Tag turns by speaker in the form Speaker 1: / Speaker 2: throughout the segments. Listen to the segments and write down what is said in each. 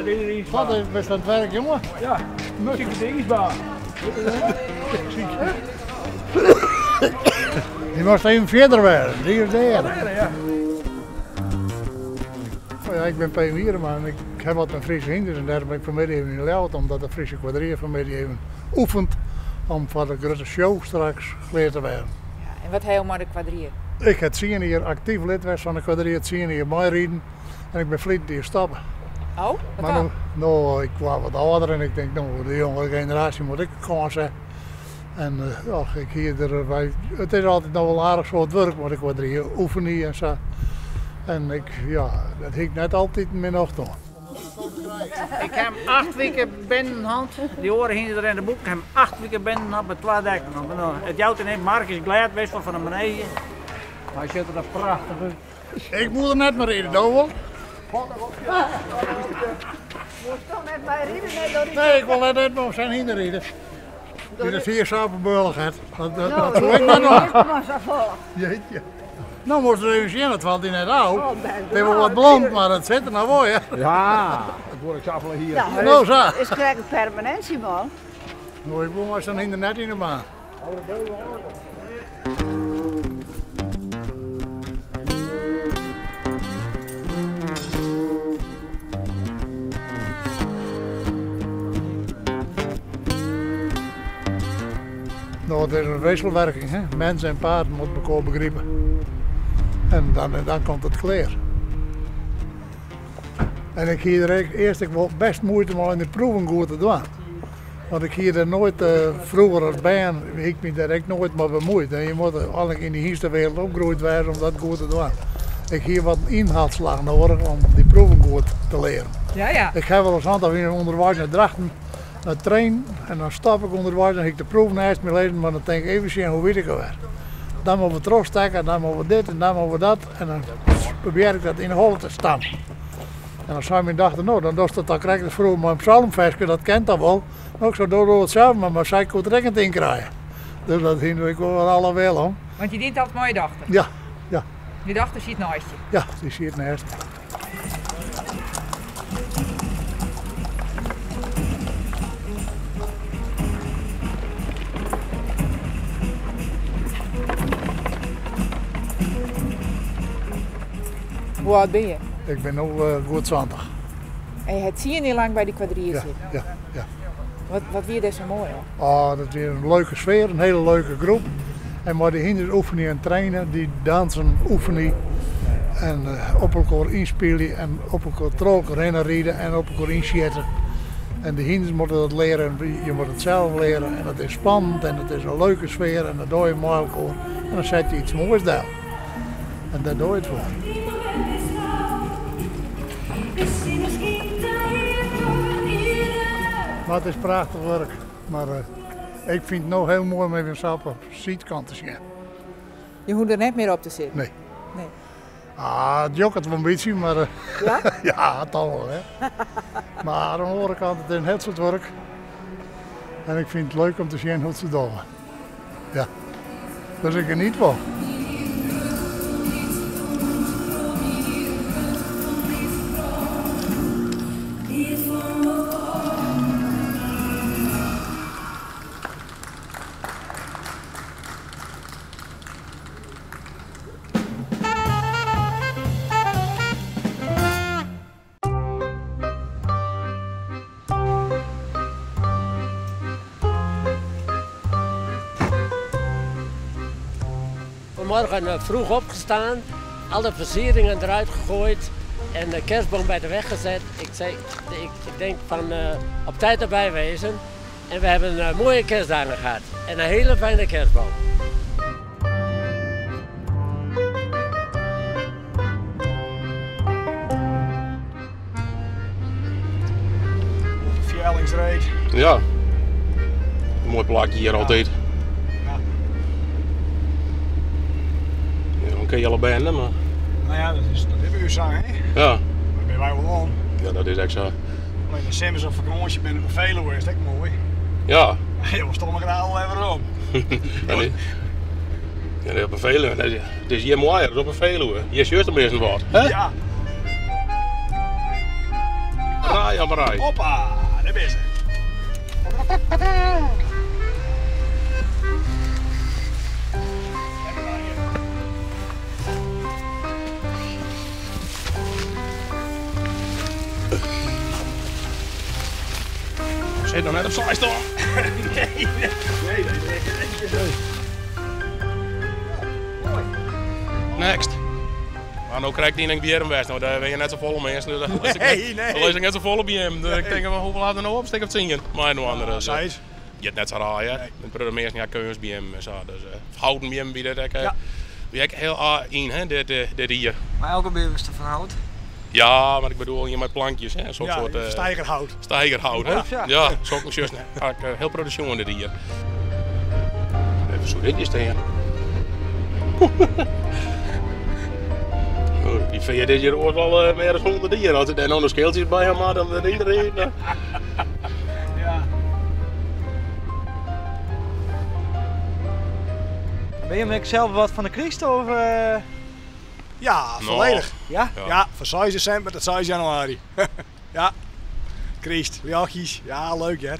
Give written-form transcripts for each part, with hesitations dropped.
Speaker 1: deze ijsbaan.
Speaker 2: Wat is best aan het werk, jongen?
Speaker 1: Ja, muziek met de ijsbaan.
Speaker 2: Je moest even verder werden, die of daar.
Speaker 1: Ja.
Speaker 2: Oh ja, ik ben Pijn Wierenma en ik heb wat een Friese hinders en daarom ben ik vanmiddag even in Leeuwarden, omdat de Friese kwadrier vanmiddag even oefent om voor de grote show straks geleerd te werden.
Speaker 3: Ja, en wat helemaal de kwadrier?
Speaker 2: Ik heb 10 jaar actief lid was van de kwadrier, 10 jaar bijrijden en ik ben vliegend hier stappen.
Speaker 3: Oh, wat
Speaker 2: Maar
Speaker 3: dan?
Speaker 2: nou, ik was wat ouder en ik denk, nou, de jongere generatie moet ik gewoon zeggen. En ja, ik hier het is altijd nog wel aardig zo het werk, maar ik word hier oefenen en zo. En dat heb ik net altijd meer nog doen.
Speaker 1: Ik heb 8 weken binnenhand, die horen hier in de boek, ik heb 8 weken binnenhand met 2 dekken. Het jouwt in Mark is glad best van de beneden. Hij zit er prachtig uit.
Speaker 2: Ik moet er net maar in, Dovel. Nee, ik wil net nog zijn hinderrijden. Die is hier sapenbeulig had. Dat doe ik maar nog. Jeetje. Nou moest er even zien, het valt hij net uit. Het heeft wel wat blond, maar het zit er nou mooi, hè?
Speaker 1: Ja, dat word ik zappelen hier.
Speaker 4: Ja,
Speaker 2: Nou zo.
Speaker 4: is krijg een permanentie, man.
Speaker 2: Nou, ik moet maar zo'n hinder net in de baan. Nou, het is een wisselwerking, hè? Mens en paard moeten elkaar begrijpen. En dan komt het kleer. En ik hier eerst ik wel best moeite om in de proeven goed te doen. Want ik hier er nooit, vroeger als baan, ik me daar nooit mee bemoeid. En je moet eigenlijk in die wereld opgegroeid worden om dat goed te doen. Ik hier wat inhaalslag nodig om die proeven goed te leren.
Speaker 3: Ja, ja.
Speaker 2: Ik heb wel eens aantal weer onderwijs naar Drachten, naar train en dan stap ik onderwijs en heb ik de proeven naast me lezen, maar dan denk ik even zien hoe weet ik het weer. Dan moeten we terugstekken, dan moeten we dit en dan moeten we dat en dan probeer ik dat in de holle te stampen. En dan zei mijn dachten, nou dan krijg ik vroeger mijn psalmversje, dat kent dat wel. Nou, ik zou door hetzelfde, maar mijn zij kon het recht in krijgen. Dus dat vind ik wel alle wel om.
Speaker 3: Want je dient altijd mooie dochter.
Speaker 2: Ja, ja,
Speaker 3: Je dochter ziet naast je.
Speaker 2: ja, die zie je het naast.
Speaker 3: Hoe oud ben je?
Speaker 2: Ik ben nu goed 20.
Speaker 3: En je hebt 10 jaar lang bij die kwadrier
Speaker 2: Ja,
Speaker 3: zitten.
Speaker 2: ja, ja.
Speaker 3: Wat vind je daar zo mooi aan?
Speaker 2: Oh, dat is een leuke sfeer, een hele leuke groep. En maar die hinders oefenen en trainen, die dansen, oefenen en op elkaar inspelen en op elkaar trokken, rennen rijden en op elkaar inzetten. En de hinders moeten dat leren en je moet het zelf leren en dat is spannend en het is een leuke sfeer en dat doe je maar elkaar. En dan zet je iets moois daar. En daar doe je het voor. Maar het is prachtig werk. Maar ik vind het nou heel mooi om even sap op de zijkant te zien.
Speaker 3: Je hoeft er net meer op te zitten.
Speaker 2: Nee.
Speaker 3: Nee.
Speaker 2: Ah, het jokt wel een beetje, maar
Speaker 3: Ja?
Speaker 2: ja, het al wel. Hè. Maar aan de andere kant, het is een heel soort werk. En ik vind het leuk om te zien hoe ze doen. Ja. Dus ik geniet wel.
Speaker 5: Vanmorgen vroeg opgestaan, alle versieringen eruit gegooid en de kerstboom bij de weg gezet. Ik denk van op tijd erbij wezen. En we hebben mooie kerstdagen gehad en een hele fijne kerstboom.
Speaker 1: Verjellingsreed.
Speaker 6: Ja, een mooi plakje hier altijd. Ja, dan kun je alle banden, maar
Speaker 1: Nou ja, dat is uw zang, hè?
Speaker 6: ja,
Speaker 1: Daar ben wij wel om.
Speaker 6: ja dat is echt zo.
Speaker 1: Alleen de Simmers op vakantie binnen op Veluwe is dat ook mooi.
Speaker 6: Ja,
Speaker 1: Je was toch maar al even om.
Speaker 6: ja, op een Veluwe. Het is hier mooier dan op een Veluwe. Hier is juist een beetje wat. Hè?
Speaker 1: Ja.
Speaker 6: Naaijammerij.
Speaker 7: Hoppa, daar ben ze.
Speaker 6: Zit nog net op saai staan.
Speaker 7: Nee.
Speaker 6: Next. Maar nu krijg ik die in bier best. Nou, daar ben je net zo vol mensen. Dus dan
Speaker 7: Nee.
Speaker 6: lees ik net zo vol op je hem. Dus ik denk, hoeveel hadden we nou op? Stik op 10. Maar een andere.
Speaker 7: Size.
Speaker 6: Je hebt net zo raar, hè? Met de mensen ja keus bij hem. Dus houden bij hem bij dat. Wie ik heel in, hè? Dit hier.
Speaker 8: Maar elke beer is te verhoud.
Speaker 6: Ja, maar ik bedoel hier met plankjes, hè? Zo'n soort
Speaker 7: steigerhout.
Speaker 6: Steigerhout, hè? Ja, zo'n zus. Heel productie dit hier. Even zo ditjes tegen. Die vind je dit hier ook wel meer dan 100 dieren. Als er daar nog een scheeltjes bij hem had, dan iedereen.
Speaker 8: Ben je met zelf wat van de Christ of?
Speaker 7: Ja, volledig.
Speaker 8: Ja?
Speaker 7: Ja, van 6 december tot 6 januari. Ja. Christ, jachtjes. Ja, leuk hè.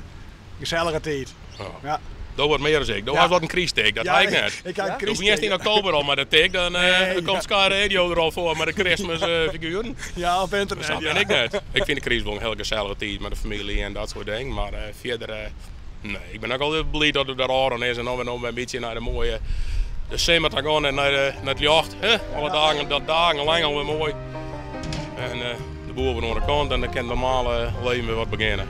Speaker 7: Gezellige tijd. Ja.
Speaker 6: Dat wordt meer dan ik. Dat was wat een Christ-take, dat had ik net.
Speaker 7: Ik had een
Speaker 6: Christ. Eerst in oktober al, maar dat take, dan komt Sky Radio er al voor met de Christmas figuren.
Speaker 7: Ja, op internet.
Speaker 6: Dat ben ik net. Ik vind de Christ wel een hele gezellige tijd met de familie en dat soort dingen. Maar verder, nee, ik ben ook altijd blij dat het er aan is en dan weer een beetje naar de mooie de zomer te gaan en naar het jacht. Alle dagen lang alweer mooi. En de boer van de andere kant en dan kan het normale leven weer wat beginnen.